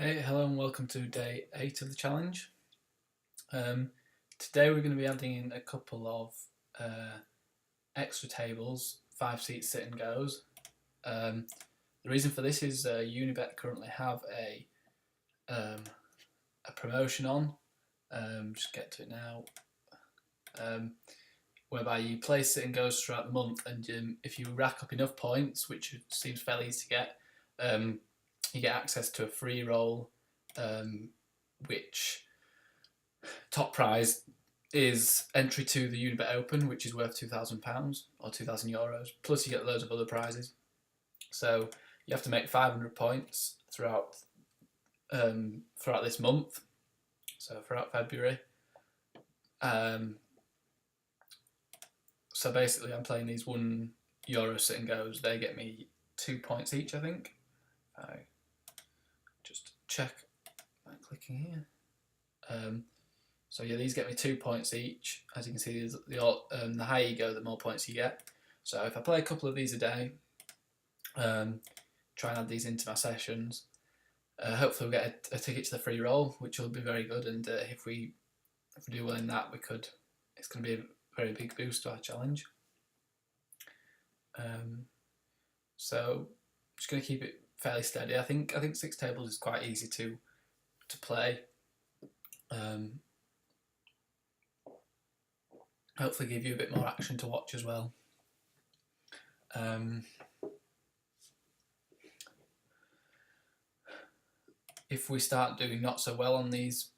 Okay, hello and welcome to day 8 of the challenge. Today we're going to be adding in a couple of extra tables, 5-seat sit and goes. The reason for this is UniBet currently have a promotion on, just get to it now, whereby you play sit and goes throughout the month, and if you rack up enough points, which seems fairly easy to get, you get access to a free roll, which top prize is entry to the UniBet Open, which is worth £2,000 or €2,000, plus you get loads of other prizes. So you have to make 500 points throughout this month, so throughout February. So basically I'm playing these €1 sit and goes. They get me 2 points each, I think. I just check by clicking here. So yeah, these get me 2 points each. As you can see, the higher you go, the more points you get. So if I play a couple of these a day, try and add these into my sessions, hopefully we'll get a ticket to the free roll, which will be very good. And if we do well in that, it's going to be a very big boost to our challenge. So I'm just going to keep it fairly steady. I think 6 tables is quite easy to play. Hopefully give you a bit more action to watch as well. If we start doing not so well on these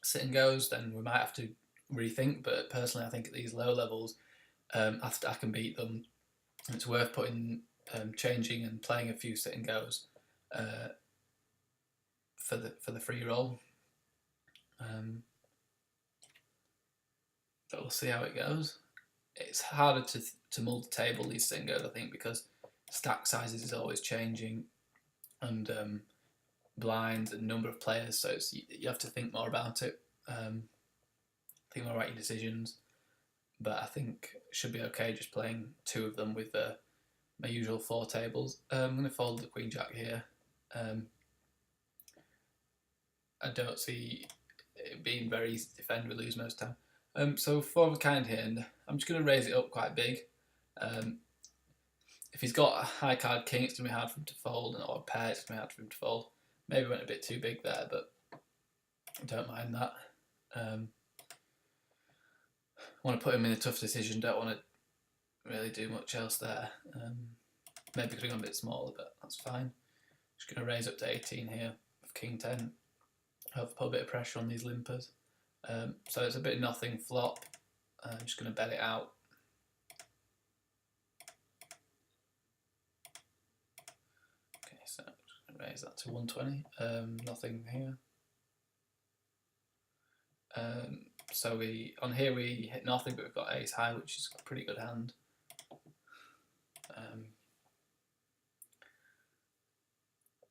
sit and goes, then we might have to rethink, but personally I think at these low levels, I can beat them. It's worth changing and playing a few sit and goes for the free roll. But we'll see how it goes. It's harder to multi-table these sit and goes, I think, because stack sizes is always changing, and blinds and number of players, so you have to think more about it, think more about your decisions. But I think it should be okay just playing 2 of them with my usual 4 tables. I'm going to fold the Queen Jack here. I don't see it being very easy to defend. We lose most of the time. So 4 of a kind here, and I'm just going to raise it up quite big. If he's got a high card king, it's going to be hard for him to fold, or a pair, it's going to be hard for him to fold. Maybe went a bit too big there, but I don't mind that. I want to put him in a tough decision, don't want to really do much else there. Maybe could have gone a bit smaller, but that's fine. Just going to raise up to 18 here with King 10. I'll put a bit of pressure on these limpers. So it's a bit of nothing flop. I'm just going to bet it out. Okay, so I'm just going to raise that to 120. Nothing here. So on here we hit nothing, but we've got ace high, which is a pretty good hand.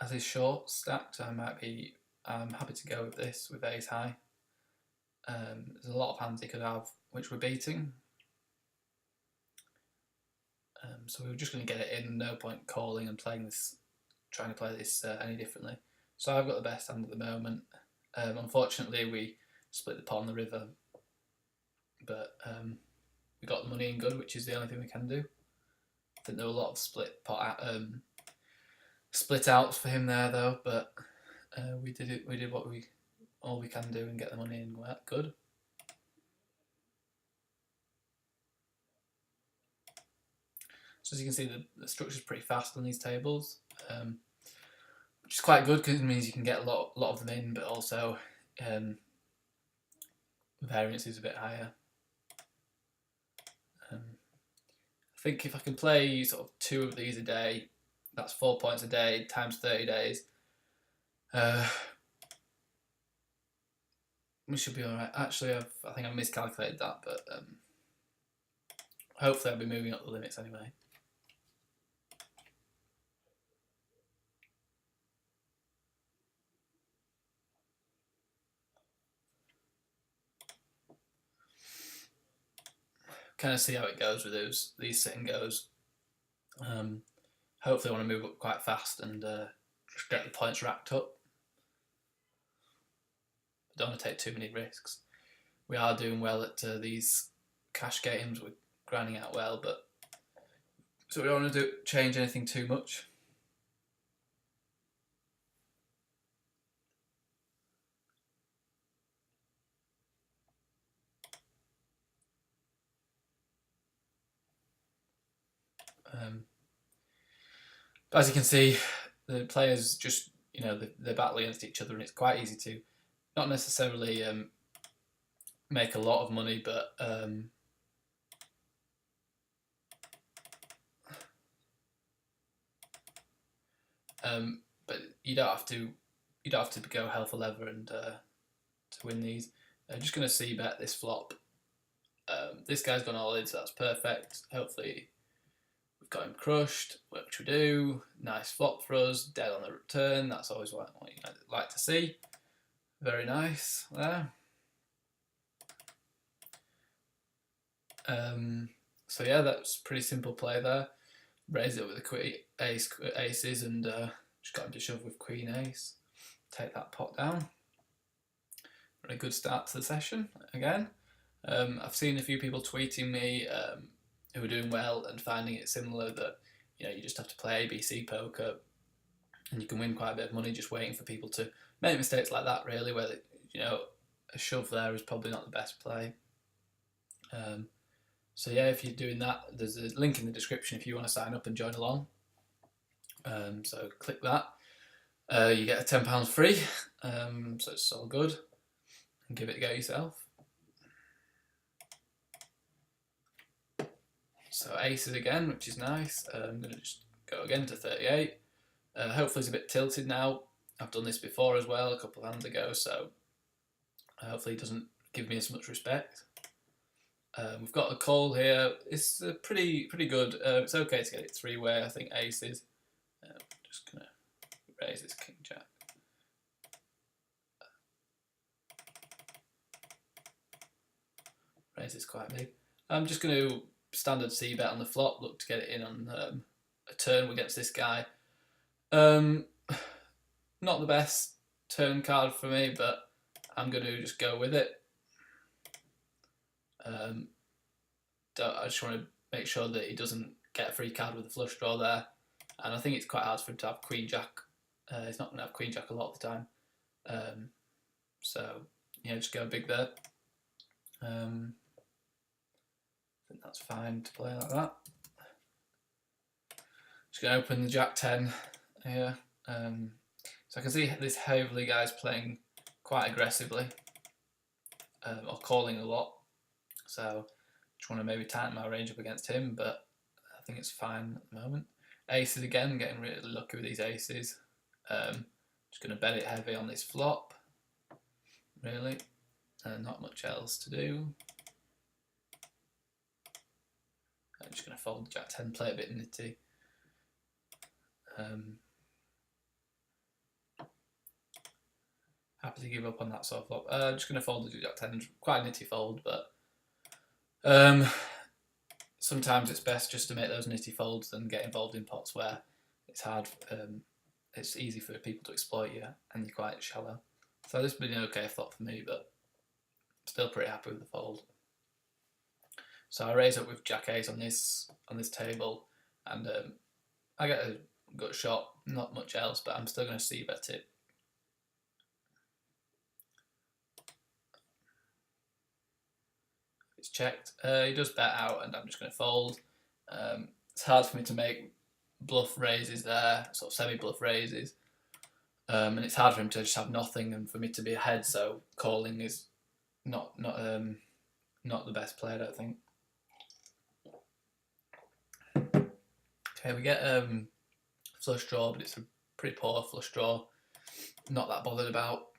As is short stacked, I'm happy to go with this with ace high. There's a lot of hands he could have which we're beating. So we were just going to get it in, no point calling and trying to play this any differently. So I've got the best hand at the moment. Unfortunately we split the pot on the river, but we got the money in good, which is the only thing we can do. I think there were a lot of split outs for him there though, but we did all we can do and get the money in good. So as you can see, the structure is pretty fast on these tables, which is quite good because it means you can get a lot of them in, but also variance is a bit higher. I think if I can play sort of 2 of these a day, that's 4 points a day times 30 days. We should be alright. Actually, I think I miscalculated that, but hopefully I'll be moving up the limits anyway. Kind of see how it goes with these sit and goes. Hopefully I want to move up quite fast and just get the points racked up. don't want to take too many risks. We are doing well at these cash games. We're grinding out well, but so we don't want to change anything too much. But as you can see, the players just, they're battling against each other, and it's quite easy to not necessarily make a lot of money, but you don't have to go hell for leather and to win these. I'm just going to c-bet this flop. This guy's gone all in, so that's perfect. Hopefully we've got him crushed, which we do. Nice flop for us, dead on the return. That's always what you like to see. Very nice there. So yeah, that's pretty simple play there. Raise it with the aces, and just got him to shove with queen ace. Take that pot down. Very good start to the session again. I've seen a few people tweeting me who are doing well and finding it similar, that you just have to play ABC poker and you can win quite a bit of money just waiting for people to make mistakes like that, really, where a shove there is probably not the best play. So yeah, if you're doing that, there's a link in the description if you want to sign up and join along. So click that. You get a £10 free, so it's all good. And give it a go yourself. So aces again, which is nice. I'm going to just go again to 38. Hopefully it's a bit tilted now. I've done this before as well, a couple of hands ago, so hopefully it doesn't give me as much respect. We've got a call here. It's pretty good. It's okay to get it three-way, I think, aces. Just going to raise this king jack. Raise this quite big. I'm just going to standard c-bet on the flop, look to get it in on a turn against this guy. Not the best turn card for me, but I'm going to just go with it. I just want to make sure that he doesn't get a free card with a flush draw there, and I think it's quite hard for him to have queen jack. He's not going to have queen jack a lot of the time, so yeah, just go big there. I think that's fine to play like that. Just going to open the jack 10 here. So I can see this Haverly guy's playing quite aggressively, or calling a lot. So just want to maybe tighten my range up against him, but I think it's fine at the moment. Aces again, getting really lucky with these aces. Just going to bet it heavy on this flop, really. Not much else to do. I'm just going to fold jack 10, play a bit nitty. Happy to give up on that sort of flop. Just going to fold the jack 10, quite a nitty fold, but sometimes it's best just to make those nitty folds than get involved in pots where it's hard. It's easy for people to exploit you and you're quite shallow. So this has been an okay flop for me, but still pretty happy with the fold. So I raise up with jack ace on this table, and I get a good shot. Not much else, but I'm still going to c-bet it. It's checked. He does bet out, and I'm just going to fold. It's hard for me to make bluff raises there, sort of semi-bluff raises, and it's hard for him to just have nothing and for me to be ahead. So calling is not the best play, I don't think. Okay, we get flush draw, but it's a pretty poor flush draw. Not that bothered about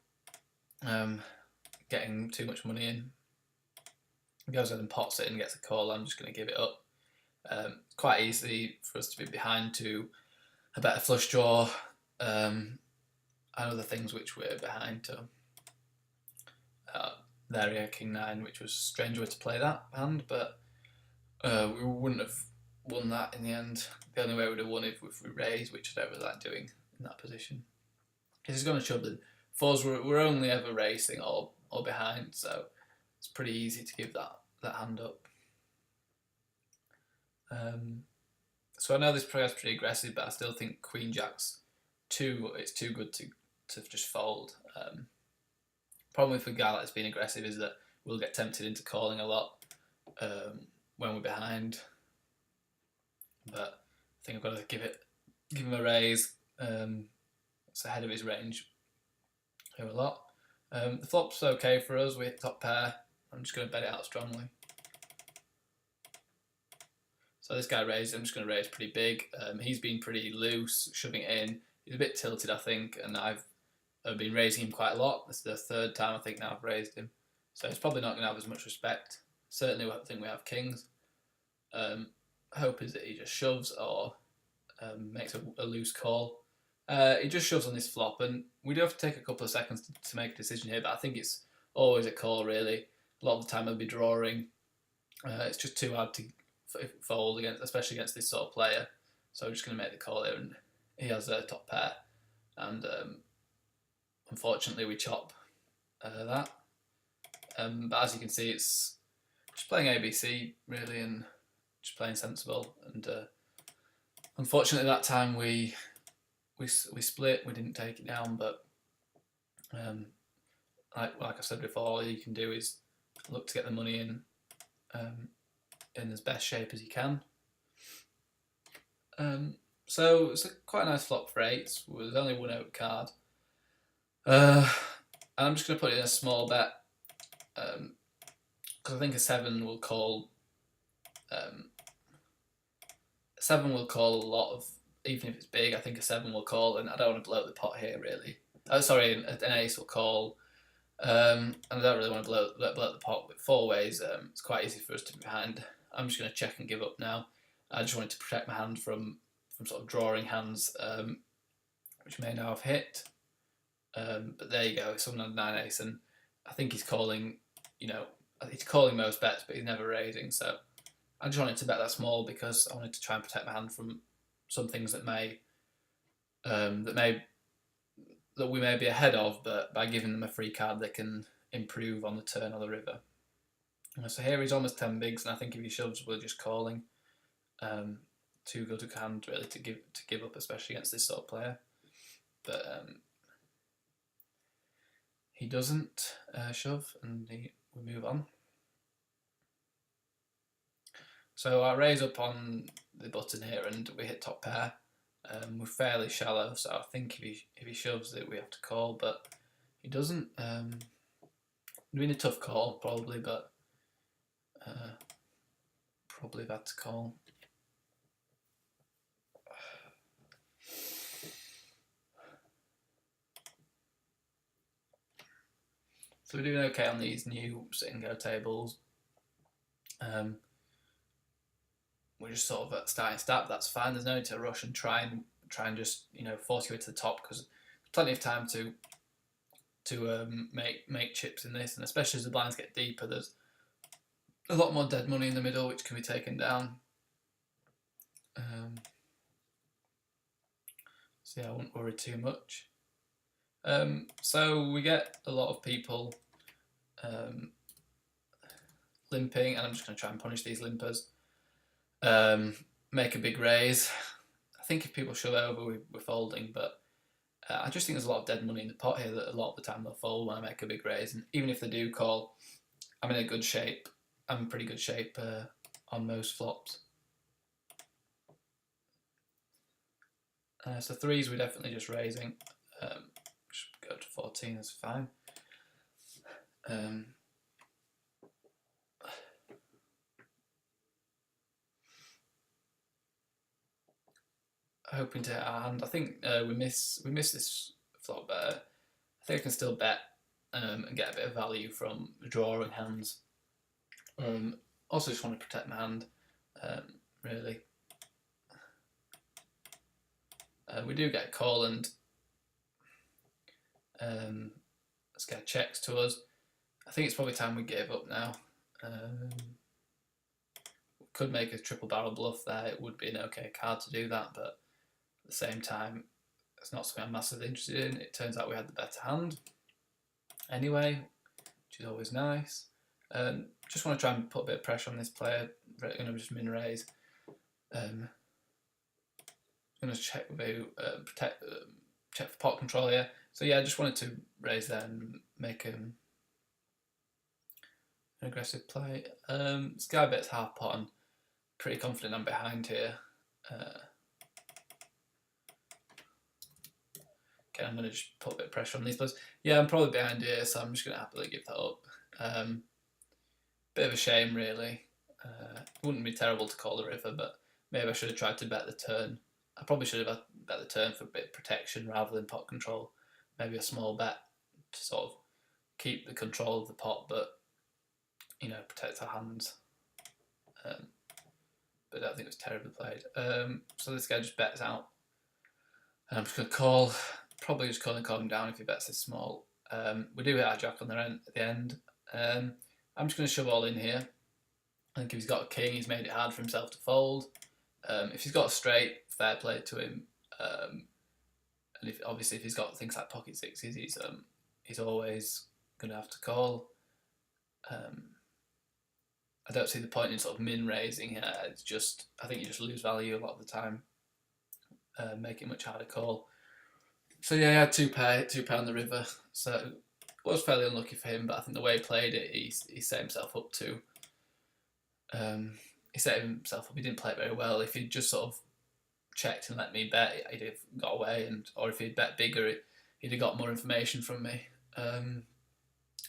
getting too much money in. He goes ahead and pots it and gets a call. I'm just going to give it up. Quite easy for us to be behind to a better flush draw and other things which we're behind to. There, yeah, king 9, which was a strange way to play that hand, but we wouldn't have won that in the end. The only way we would have won if we raised, which I don't really like doing in that position. He's going to shove the for us, we're only ever racing or behind, so it's pretty easy to give that hand up. So I know this player's pretty aggressive, but I still think Queen Jack's it's too good to just fold. Problem with a guy that's being aggressive is that we'll get tempted into calling a lot when we're behind. But I think I've got to give him a raise. It's ahead of his range here a lot. The flop's okay for us. We hit top pair. I'm just going to bet it out strongly. So this guy raised. I'm just going to raise pretty big. He's been pretty loose, shoving it in. He's a bit tilted, I think, and I've been raising him quite a lot. This is the third time I think now I've raised him. So he's probably not going to have as much respect. Certainly I think we have kings. Hope is that he just shoves or makes a loose call. He just shoves on this flop, and we do have to take a couple of seconds to make a decision here, but I think it's always a call, really. A lot of the time he'll be drawing. It's just too hard to fold, especially against this sort of player. So I'm just going to make the call here, and he has a top pair. And unfortunately we chop that. But as you can see, it's just playing ABC, really, and just playing sensible. And unfortunately that time we split. We didn't take it down, but like I said before, all you can do is look to get the money in as best shape as you can. So it's quite a nice flop for eights. There's only one out card. And I'm just going to put it in a small bet because I think a 7 will call. 7 will call a lot of, even if it's big. I think a 7 will call, and I don't want to blow up the pot here, really. Sorry, an ace will call, and I don't really want to blow up the pot with 4 ways. It's quite easy for us to be behind. I'm just going to check and give up now. I just wanted to protect my hand from sort of drawing hands, which may now have hit. But there you go. Someone had 9 ace, and I think he's calling. He's calling most bets, but he's never raising. So I just wanted to bet that small because I wanted to try and protect my hand from some things that we may be ahead of, but by giving them a free card, they can improve on the turn or the river. So here he's almost 10 bigs, and I think if he shoves, we're just calling. Too good a hand, really, to give up, especially against this sort of player. But he doesn't shove, and we move on. So I raise up on the button here, and we hit top pair. We're fairly shallow, so I think if he shoves it, we have to call, but he doesn't. It'd been a tough call, probably, but probably have had to call. So we're doing okay on these new sit and go tables. We're just sort of starting stat. That's fine. There's no need to rush and try and just force your way to the top, because there's plenty of time to make chips in this, and especially as the blinds get deeper, there's a lot more dead money in the middle which can be taken down. So yeah, I wouldn't worry too much. So we get a lot of people limping, and I'm just going to try and punish these limpers. Make a big raise. I think if people shove over, we're folding, but I just think there's a lot of dead money in the pot here that a lot of the time they'll fold when I make a big raise, and even if they do call, I'm in a good shape. I'm in pretty good shape on most flops. So threes, we're definitely just raising. Just go to 14, that's fine. Hoping to hit our hand. I think we miss this flop better. I think I can still bet and get a bit of value from drawing hands. Also just want to protect my hand, really. We do get a call, and this guy checks to us. I think it's probably time we gave up now. We could make a triple barrel bluff there. It would be an okay card to do that, but at the same time, it's not something I'm massively interested in. It turns out we had the better hand anyway, which is always nice. Just want to try and put a bit of pressure on this player. Going to just min raise. Going to check with check for pot control here. So yeah, I just wanted to raise there and make an aggressive play. Sky bet's half pot. I'm pretty confident I'm behind here. Okay, I'm going to just put a bit of pressure on these players. Yeah, I'm probably behind here, so I'm just going to happily give that up. Bit of a shame, really. It wouldn't be terrible to call the river, but maybe I should have tried to bet the turn. I probably should have bet the turn for a bit of protection rather than pot control. Maybe a small bet to sort of keep the control of the pot, but, you know, protect our hands. But I don't think it was terribly played. So this guy just bets out. And I'm just going to call. Probably just call him down if he bets this small. We do hit our jack on at the end. I'm just going to shove all in here. I think if he's got a king, he's made it hard for himself to fold. If he's got a straight, fair play to him. And obviously if he's got things like pocket sixes, he's always going to have to call. I don't see the point in sort of min raising here. It's just, I think you just lose value a lot of the time. Make it much harder call. So yeah, he had two pair on the river. So it was fairly unlucky for him, but I think the way he played it, he set himself up to. He set himself up. He didn't play it very well. If he'd just sort of checked and let me bet, he'd have got away. Or if he'd bet bigger, he'd have got more information from me.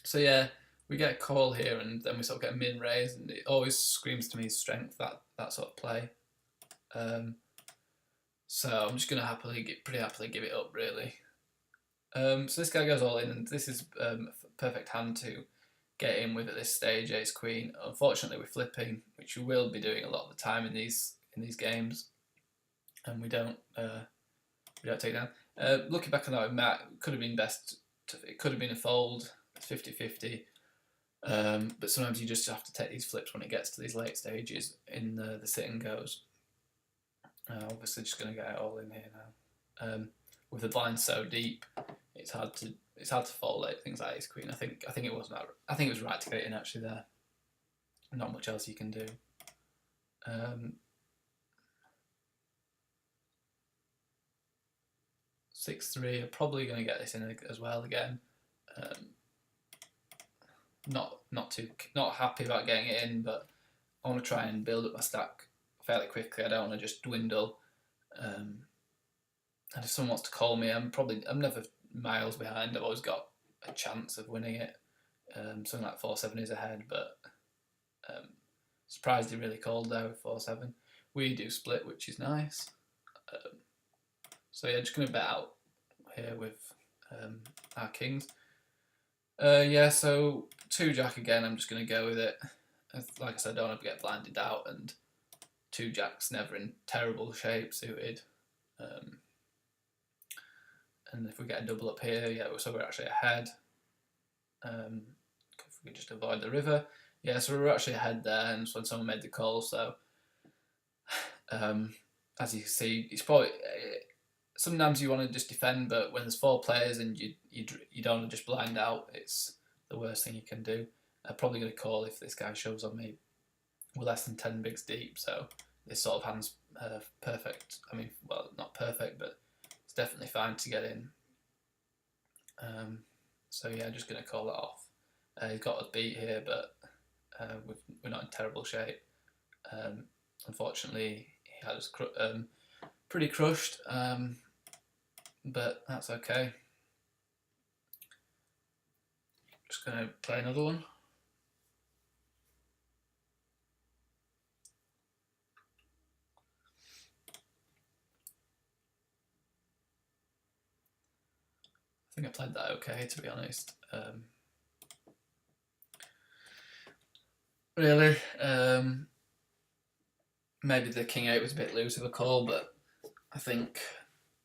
So yeah, we get a call here, and then we sort of get a min raise, and it always screams to me strength, that sort of play. So I'm just going to pretty happily give it up, really. So this guy goes all in, and this is a perfect hand to get in with at this stage, ace queen. Unfortunately, we're flipping, which we will be doing a lot of the time in these games, and we don't take down. Looking back on that with Matt, it could have been best. It could have been a fold. It's 50-50. But sometimes you just have to take these flips when it gets to these late stages in the sit and goes. Obviously, just going to get it all in here now. With the blind so deep, it's hard to fold late things like ace queen. I think it was right to get it in actually there. Not much else you can do. 6-3. I'm probably going to get this in as well again. Not happy about getting it in, but I want to try and build up my stack fairly quickly. I don't want to just dwindle. And if someone wants to call me, I'm never miles behind. I've always got a chance of winning it. Something like 4-7 is ahead, but surprised he really called there with 4-7. We do split, which is nice. So yeah, just going to bet out here with our kings. Yeah, so 2 jack again. I'm just going to go with it. Like I said, I don't want to get blinded out, and 2 jacks never in terrible shape suited. And if we get a double up here, yeah, so we're actually ahead. If we could just avoid the river. Yeah, so we're actually ahead there, and when someone made the call, so as you can see, it's probably sometimes you want to just defend, but when there's 4 players and you don't want to just blind out, it's the worst thing you can do. I'm probably going to call if this guy shows on me. We're less than 10 bigs deep, so this sort of hand's perfect. I mean, well, not perfect, but it's definitely fine to get in. So yeah, just going to call it off. He's got us beat here, but we're not in terrible shape. Unfortunately, he had us pretty crushed, but that's okay. Just going to play another one. I think I played that okay, to be honest. Really, maybe the king 8 was a bit loose of a call, but I think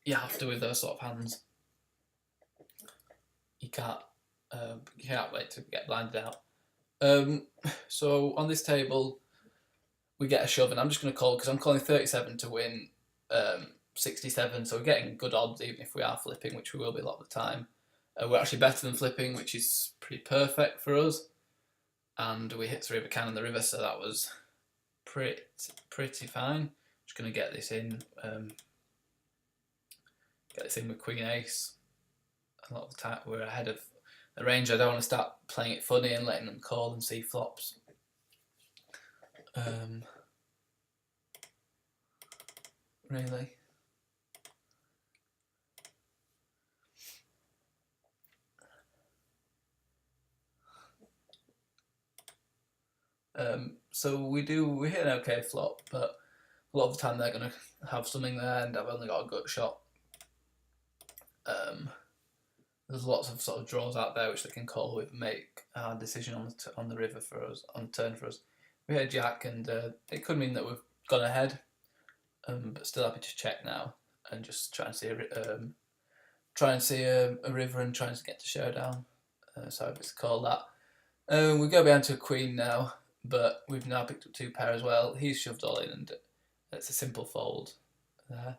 you have to with those sort of hands. You can't wait to get blinded out. So on this table, we get a shove, and I'm just going to call because I'm calling 37 to win 67, so we're getting good odds even if we are flipping, which we will be a lot of the time. We're actually better than flipping, which is pretty perfect for us. And we hit the river can on the river, so that was pretty fine. Just going to get this in with Queen Ace. A lot of the time we're ahead of the range. I don't want to start playing it funny and letting them call and see flops. Really. So we hit an okay flop, but a lot of the time they're going to have something there, and I've only got a gut shot. There's lots of sort of draws out there which they can call with and make a hard decision on the river for us, on the turn for us. We hit a jack, and it could mean that we've gone ahead, but still happy to check now and just try and see a river and trying to get to showdown. So it's called that. We go behind to a queen now, but we've now picked up 2 pair as well. He's shoved all in, and it's a simple fold there.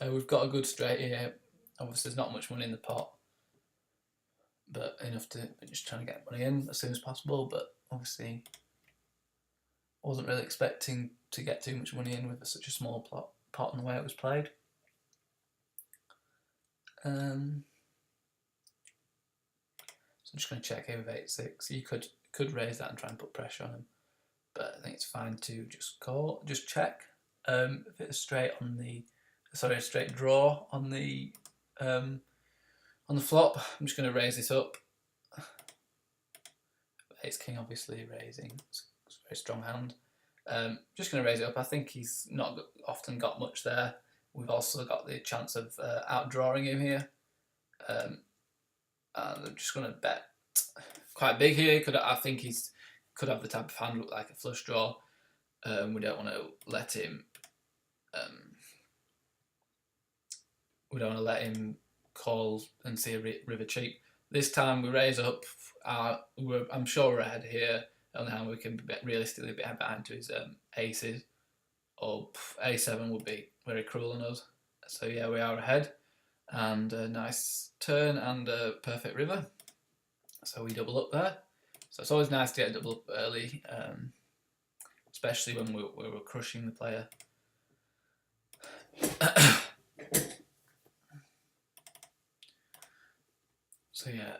We've got a good straight here. Obviously, there's not much money in the pot, but enough to just trying to get money in as soon as possible. But obviously, wasn't really expecting to get too much money in with such a small pot and the way it was played. So I'm just going to check here with 8-6. You could raise that and try and put pressure on him, but I think it's fine to just call, just check. If it's straight a straight draw on the flop, I'm just going to raise this up. Ace King obviously raising, it's a very strong hand. Just going to raise it up. I think he's not often got much there. We've also got the chance of outdrawing him here. And I'm just going to bet quite big here. I think he's could have the type of hand look like a flush draw. We don't want to let him. We don't want to let him call and see a river cheap. This time we raise up. I'm sure we're ahead here. The only hand we can realistically be behind to his aces, or A7 would be very cruel on us. So yeah, we are ahead, and a nice turn and a perfect river. So we double up there. So it's always nice to get a double up early, especially when we were crushing the player. So yeah.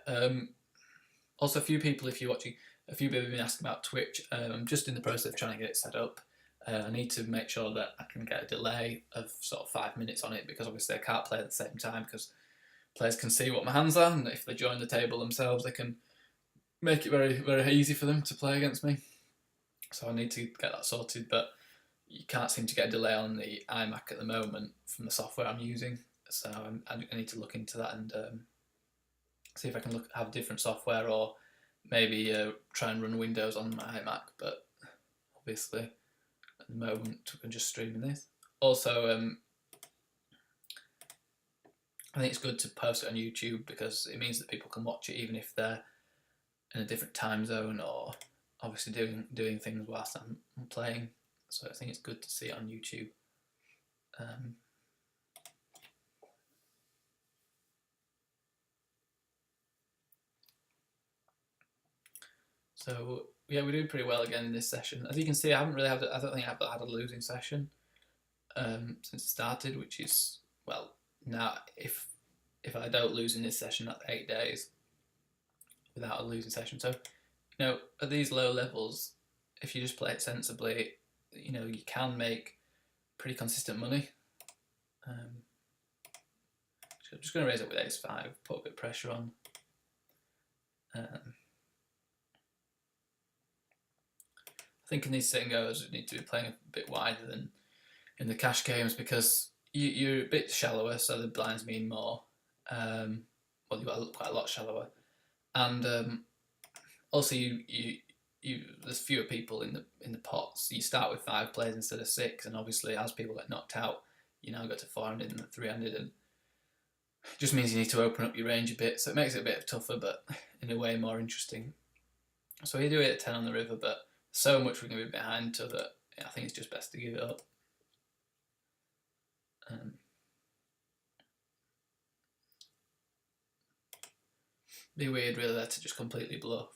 Also, a few people, if you're watching, a few people have been asking about Twitch. I'm just in the process of trying to get it set up. I need to make sure that I can get a delay of sort of 5 minutes on it, because obviously I can't play at the same time, because players can see what my hands are, and if they join the table themselves, they can make it very, very easy for them to play against me. So I need to get that sorted, but you can't seem to get a delay on the iMac at the moment from the software I'm using. So I need to look into that and see if I can have different software, or maybe try and run Windows on my iMac. But obviously, at the moment, we're just streaming this. Also, I think it's good to post it on YouTube, because it means that people can watch it even if they're in a different time zone, or obviously doing things whilst I'm playing. So I think it's good to see it on YouTube. So yeah, we're doing pretty well again in this session. As you can see, I don't think I've had a losing session since it started, which is, well, now if I don't lose in this session, that's 8 days without a losing session. So, at these low levels, if you just play it sensibly, you can make pretty consistent money. So I'm just going to raise it with ace-5, put a bit of pressure on. I think in these sit and goes, you need to be playing a bit wider than in the cash games, because you're a bit shallower, so the blinds mean more. Well, you've got quite a lot shallower, and also there's fewer people in the pots. You start with 5 players instead of 6, and obviously as people get knocked out, you now go to 400 and 300, and it just means you need to open up your range a bit. So it makes it a bit tougher, but in a way more interesting. So we do it at 10 on the river, but so much we're going to be behind, so that I think it's just best to give it up. be weird really there to just completely bluff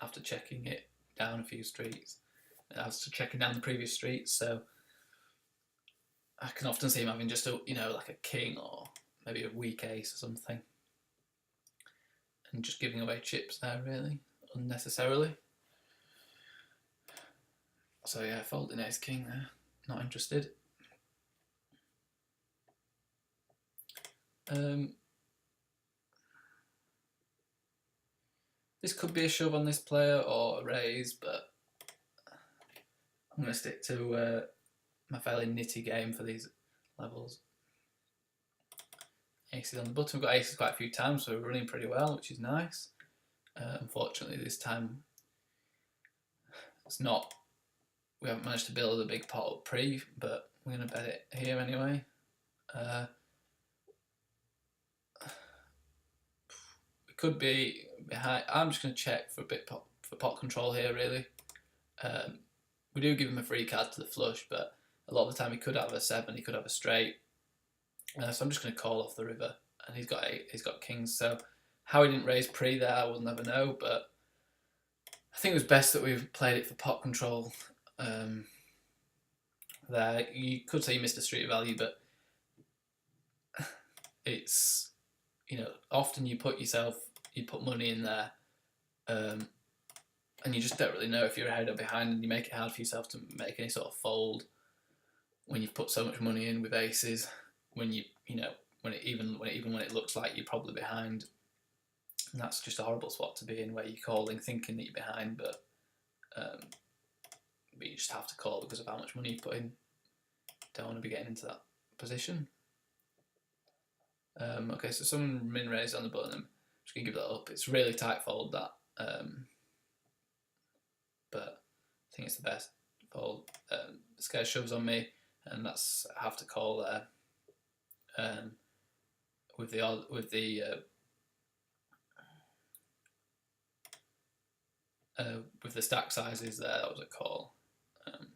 after checking it down a few streets. After checking down the previous streets, so I can often see him having just a, like a king or maybe a weak ace or something, and just giving away chips there really unnecessarily. So yeah, folding ace king there, not interested. This could be a shove on this player or a raise, but I'm going to stick to my fairly nitty game for these levels. Aces on the button. We've got aces quite a few times, so we're running pretty well, which is nice. Unfortunately, this time we haven't managed to build a big pot up pre, but we're going to bet it here anyway. We could be behind. I'm just going to check for pot control here, really. We do give him a free card to the flush, but a lot of the time he could have a 7, he could have a straight. So I'm just going to call off the river, and he's got kings. So how he didn't raise pre there, I will never know. But I think it was best that we played it for pot control. There, you could say you missed a street value, but it's often you put money in there, and you just don't really know if you're ahead or behind, and you make it hard for yourself to make any sort of fold when you've put so much money in with aces. When when it looks like you're probably behind, and that's just a horrible spot to be in, where you're calling thinking that you're behind, but you just have to call because of how much money you put in. Don't want to be getting into that position. Okay, so someone min raised on the button. I'm just gonna give that up. It's really tight fold that, but I think it's the best fold. This guy shoves on me, and I have to call there. With the stack sizes there, that was a call. And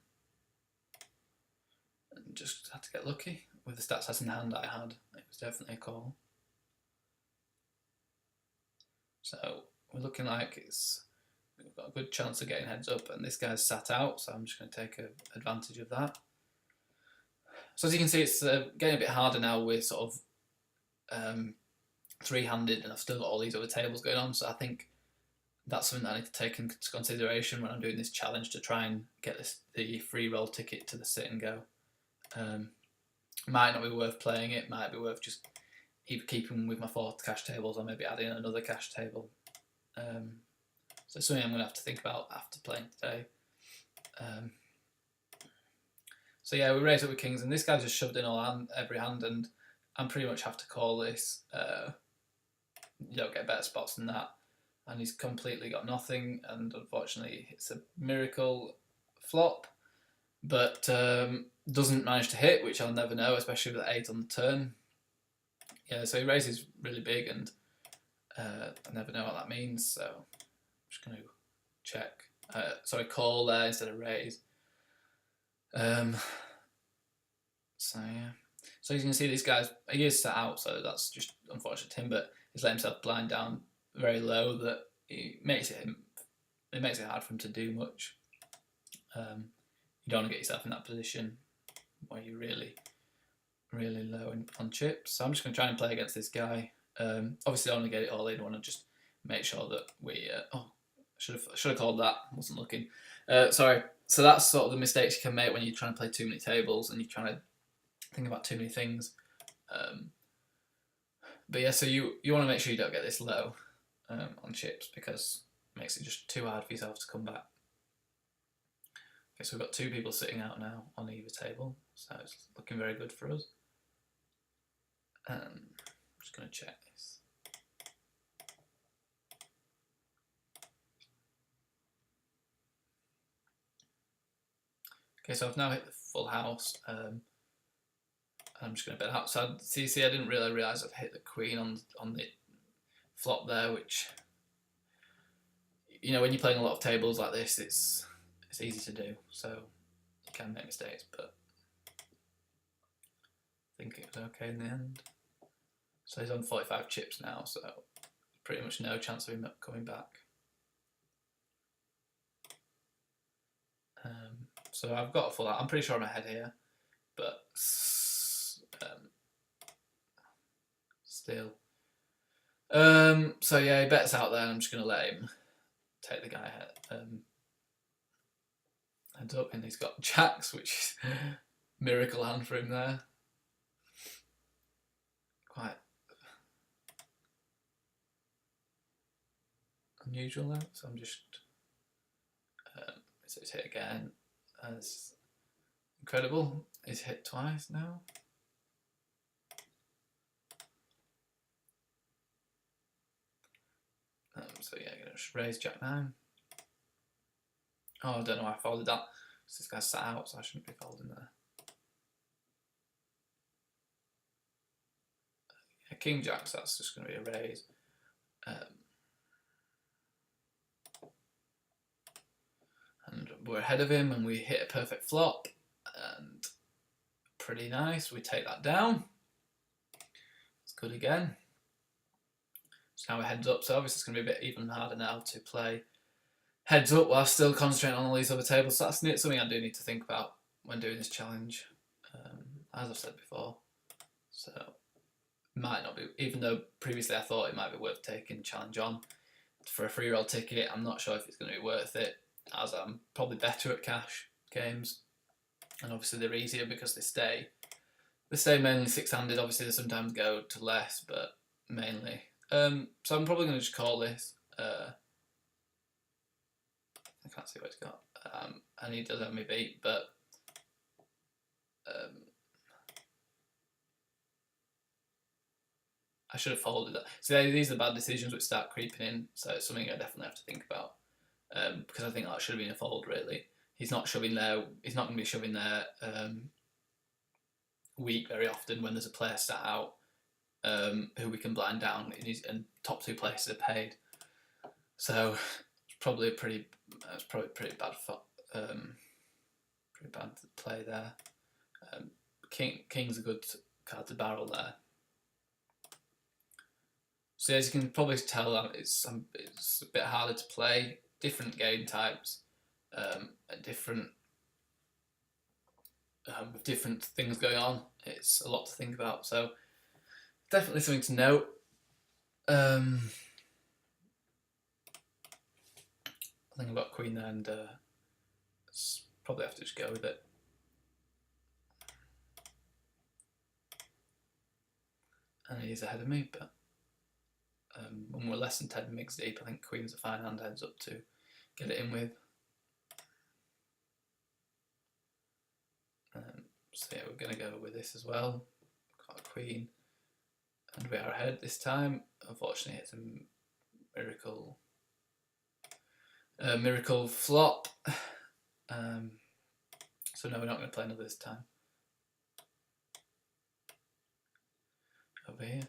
just had to get lucky with the stack size in the hand I had. It was definitely a call. So we're looking like we've got a good chance of getting heads up, and this guy's sat out, so I'm just going to take advantage of that. So as you can see, it's getting a bit harder now. We're sort of three-handed, and I've still got all these other tables going on, so I think that's something that I need to take into consideration when I'm doing this challenge to try and get the free roll ticket to the sit and go. Might not be worth playing it, might be worth just either keeping with my 4 cash tables or maybe adding another cash table. So it's something I'm going to have to think about after playing today. So yeah, we raise up with kings, and this guy just shoved in every hand, and I pretty much have to call this. You don't get better spots than that, and he's completely got nothing, and unfortunately it's a miracle flop, but doesn't manage to hit, which I'll never know, especially with 8 on the turn. Yeah, so he raises really big, and I never know what that means, so I'm just going to check. Sorry, call there instead of raise. So yeah, so you can see these guys, he is set out, so that's just unfortunate to him, but he's let himself blind down very low that it makes it hard for him to do much. You don't want to get yourself in that position where you're really, really low on chips. So I'm just going to try and play against this guy. Obviously, I don't want to get it all in. I want to just make sure that we. Should have called that. Wasn't looking. Sorry. So that's sort of the mistakes you can make when you're trying to play too many tables and you're trying to think about too many things. But yeah, so you want to make sure you don't get this low on chips, because it makes it just too hard for yourself to come back. Okay, so we've got 2 people sitting out now on either table, so it's looking very good for us. I'm just going to check this. Okay, so I've now hit the full house. I'm just going to bet out. So I didn't really realise I've hit the queen on the flop there, which, when you're playing a lot of tables like this, it's easy to do. So you can make mistakes, but I think it was okay in the end. So he's on 45 chips now, so pretty much no chance of him coming back. So I've got a full out. I'm pretty sure I'm ahead here, but still. So yeah, he bets out there, and I'm just going to let him take the guy heads up, and he's got jacks, which is miracle hand for him there. Quite unusual though, so I'm just so it's hit again. That's incredible. He's hit twice now. So yeah, I'm gonna just raise Jack 9. Oh, I don't know why I folded that. This guy's sat out, so I shouldn't be folding there. Yeah, King Jack, so that's just gonna be a raise. And we're ahead of him, and we hit a perfect flop, and pretty nice. We take that down. It's good again. So now we're heads up, so obviously it's going to be a bit even harder now to play heads up while still concentrating on all these other tables. So that's something I do need to think about when doing this challenge, as I've said before. So it might not be, even though previously I thought it might be worth taking the challenge on for a free roll ticket, I'm not sure if it's going to be worth it, as I'm probably better at cash games, and obviously they're easier because they stay mainly six-handed. Obviously they sometimes go to less, but mainly. So I'm probably going to just call this. I can't see what it's got, and he does have me beat, but I should have folded that. So these are bad decisions which start creeping in, so it's something I definitely have to think about, because I think that should have been a fold, really. He's not shoving there. He's not going to be shoving there weak very often when there's a player sat out who we can blind down, and top two places are paid. So it's probably pretty bad pretty bad play there. King's a good card to barrel there. So as you can probably tell, it's a bit harder to play. Different game types, and different with different things going on. It's a lot to think about. So definitely something to note. I think I've got Queen there, and probably have to just go with it. And he's ahead of me, but when we're less than 10 migs deep, I think Queen's a fine hand heads up to get it in with. So yeah, we're going to go with this as well. Got a Queen, and we are ahead this time. Unfortunately, it's a miracle flop. So no, we're not going to play another this time. Over here.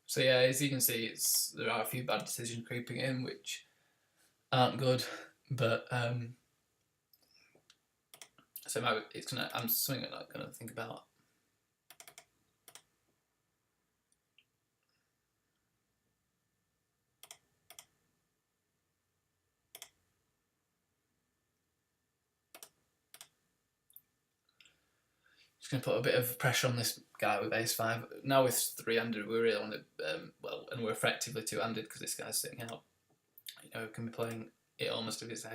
So yeah, as you can see, there are a few bad decisions creeping in, which aren't good. But so I'm something I'm not gonna think about. Just gonna put a bit of pressure on this guy with ace 5. Now with 3-handed, we really want to and we're effectively 2-handed because this guy's sitting out. You know, we can be playing it almost if it's a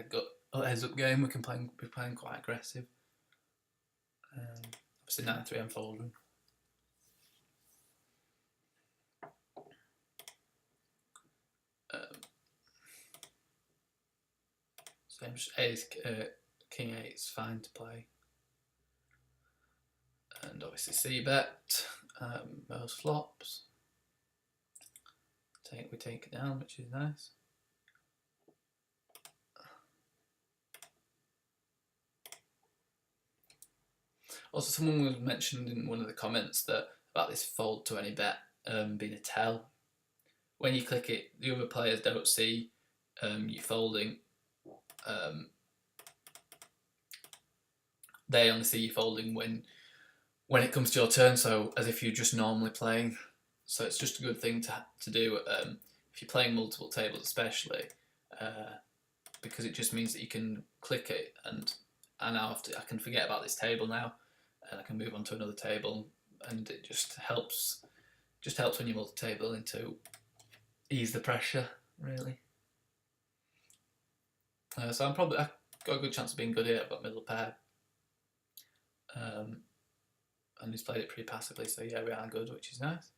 heads up game. We can be playing quite aggressive. Obviously 9-3 I'm folding. So just King 8 is fine to play. And obviously C-bet, most flops. We take it down, which is nice. Also, someone was mentioned in one of the comments about this fold to any bet being a tell. When you click it, the other players don't see you folding. They only see you folding when it comes to your turn, so as if you're just normally playing. So it's just a good thing to do if you're playing multiple tables, especially because it just means that you can click it and I can forget about this table now, and I can move on to another table, and it just helps when you're multi-tabling to ease the pressure, really. So I've got a good chance of being good here. I've got middle pair, and he's played it pretty passively, so yeah, we are good, which is nice.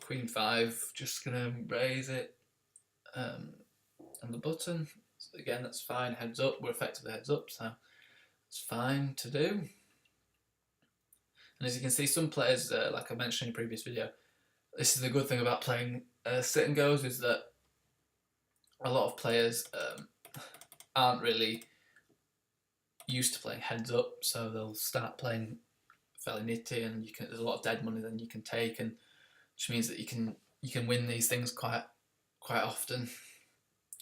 Queen 5, just gonna raise it on the button. So again, that's fine. Heads up, we're effectively heads up, so it's fine to do. And as you can see, some players, like I mentioned in a previous video, this is the good thing about playing sit and goes, is that a lot of players aren't really used to playing heads up, so they'll start playing fairly nitty, and there's a lot of dead money then you can take, and which means that you can win these things quite often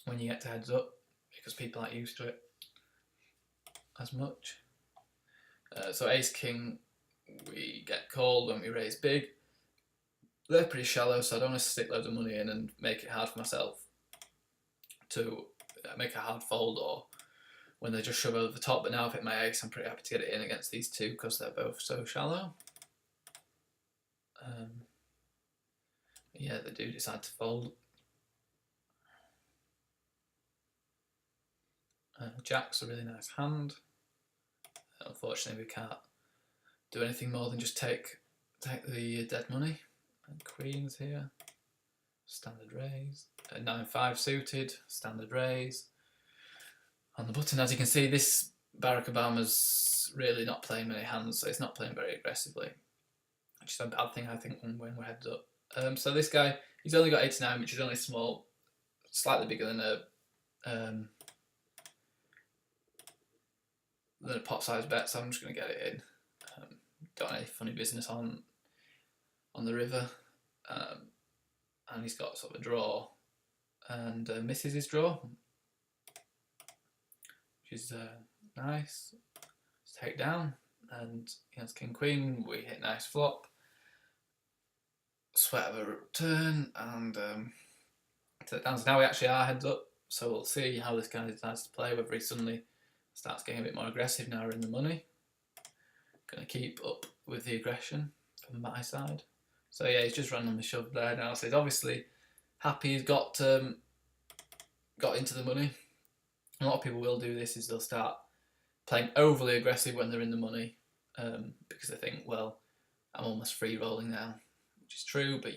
when you get to heads up, because people aren't used to it as much. So ace king, we get called when we raise big. They're pretty shallow, so I don't want to stick loads of money in and make it hard for myself to make a hard fold, or when they just shove over the top. But now I've hit my ace, I'm pretty happy to get it in against these two because they're both so shallow. Yeah, they do decide to fold. Jack's a really nice hand. Unfortunately, we can't do anything more than just take the dead money. And queens here, standard raise. 9-5 suited, standard raise. On the button, as you can see, this Barack Obama's really not playing many hands, so he's not playing very aggressively, which is a bad thing, I think, when we're heads up. So this guy, he's only got 89, which is only small, slightly bigger than a pot size bet, so I'm just going to get it in. Don't have any funny business on the river, and he's got sort of a draw, and misses his draw, which is nice. Let's take down, and he has king queen. We hit nice flop, sweat of a turn, and take down. So now we actually are heads up. So we'll see how this guy decides to play. Whether he suddenly starts getting a bit more aggressive now we're in the money. Going to keep up with the aggression from my side. So yeah, he's just randomly shoved there now. So he's obviously happy he's got into the money. A lot of people will do this, is they'll start playing overly aggressive when they're in the money, because they think, well, I'm almost free rolling now, which is true. But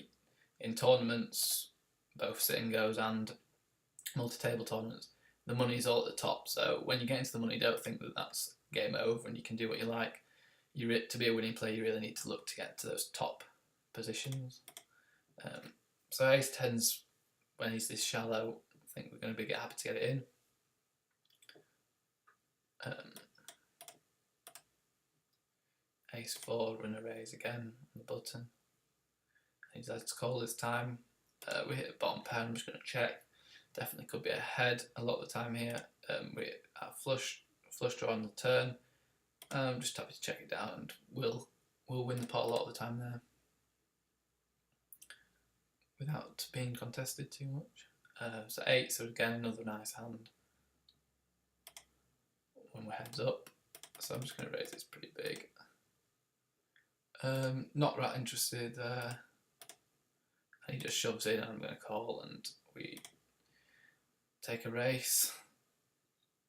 in tournaments, both sit and goes and multi-table tournaments, the money's all at the top. So when you get into the money, don't think that that's game over and you can do what you like. To be a winning player, you really need to look to get to those top positions. So ace 10's, when he's this shallow, I think we're going to be happy to get it in. Ace 4, run a raise again on the button. He decides to call this time. We hit a bottom pair, I'm just going to check. Definitely could be ahead a lot of the time here. We have flush draw on the turn. I'm just happy to check it down, and we'll win the pot a lot of the time there without being contested too much. So 8, so again another nice hand when we're heads up. So I'm just going to raise this pretty big. Not that interested there. And he just shoves in, and I'm going to call, and we take a race.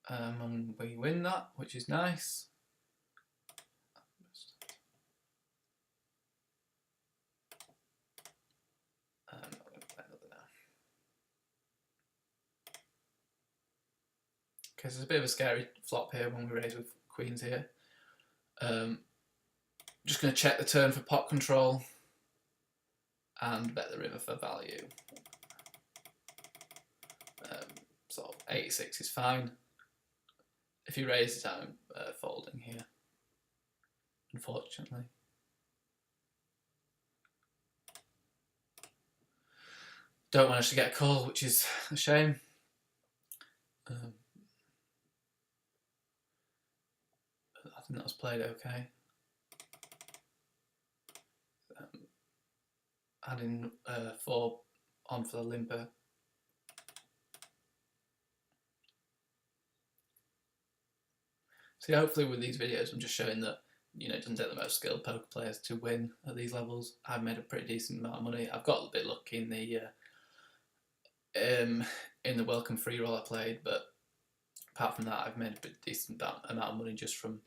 And we win that, which is nice. Okay, so there's a bit of a scary flop here when we raise with queens here. Just going to check the turn for pot control and bet the river for value. So 86 is fine. If you raise it, I'm folding here, unfortunately. Don't manage to get a call, which is a shame. think that was played okay. Adding 4 on for the limper. So yeah, hopefully with these videos I'm just showing that, you know, it doesn't take the most skilled poker players to win at these levels. I've made a pretty decent amount of money. I've got a bit lucky in the welcome free roll I played, but apart from that I've made a bit decent amount of money just from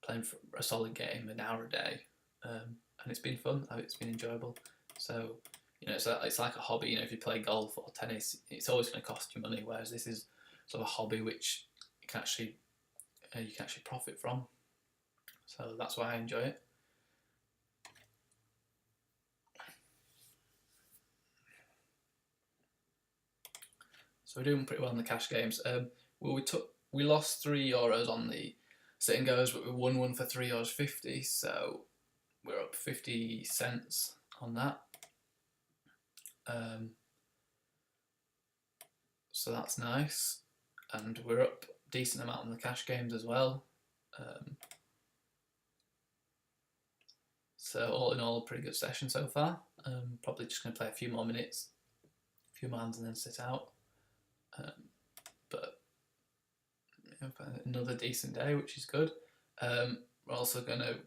playing for a solid game, an hour a day, and it's been fun. It's been enjoyable. So, you know, it's like a hobby. You know, if you play golf or tennis, it's always going to cost you money. Whereas this is sort of a hobby which you can actually profit from. So that's why I enjoy it. So we're doing pretty well in the cash games. We lost €3 on the sit and goes, but we won one for €3.50. So we're up 50 cents on that. So that's nice, and we're up a decent amount on the cash games as well. So all in all, a pretty good session so far. Probably just going to play a few more minutes, a few more hands, and then sit out. But you know, another decent day, which is good. We're also going to.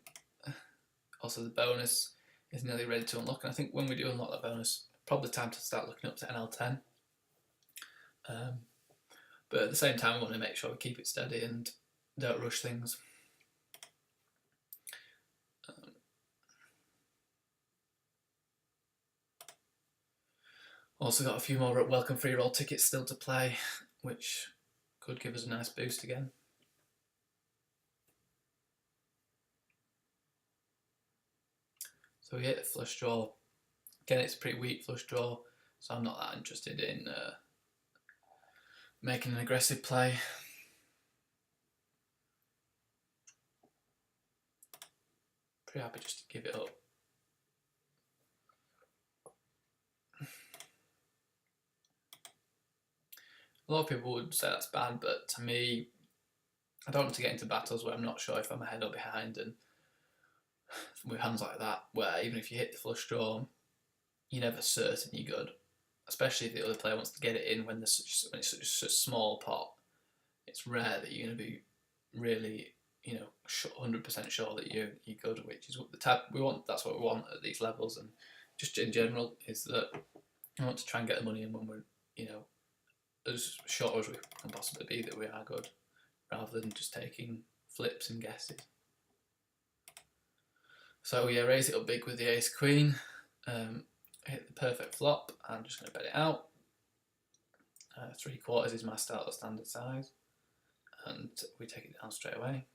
Also, the bonus is nearly ready to unlock, and I think when we do unlock that bonus, probably time to start looking up to NL10. But at the same time, we want to make sure we keep it steady and don't rush things. Also got a few more welcome free roll tickets still to play, which could give us a nice boost again. So we hit a flush draw. Again, it's a pretty weak flush draw, so I'm not that interested in making an aggressive play. Pretty happy just to give it up. A lot of people would say that's bad, but to me, I don't want to get into battles where I'm not sure if I'm ahead or behind, and with hands like that, where even if you hit the flush draw, you're never certain you're good. Especially if the other player wants to get it in when it's such a small pot. It's rare that you're going to be really, you know, 100% sure that you're good, which is what the type we want. That's what we want at these levels, and just in general, is that I want to try and get the money in when we're, you know, as sure as we can possibly be that we are good, rather than just taking flips and guesses. So yeah, raise it up big with the ace queen. Hit the perfect flop. I'm just going to bet it out. 3/4 is my standard size, and we take it down straight away.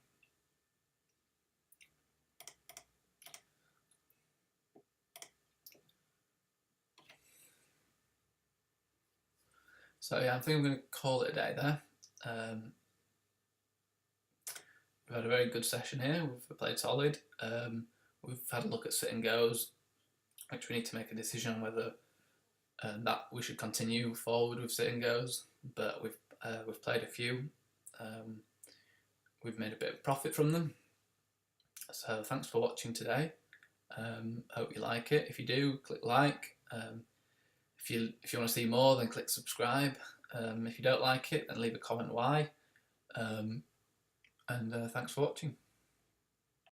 So yeah, I think I'm going to call it a day there. We've had a very good session here. We've played solid. We've had a look at sit and goes, which we need to make a decision on whether that we should continue forward with sit and goes. But we've played a few. We've made a bit of profit from them. So thanks for watching today. Hope you like it. If you do, click like. If you want to see more, then click subscribe. If you don't like it, then leave a comment why. And thanks for watching.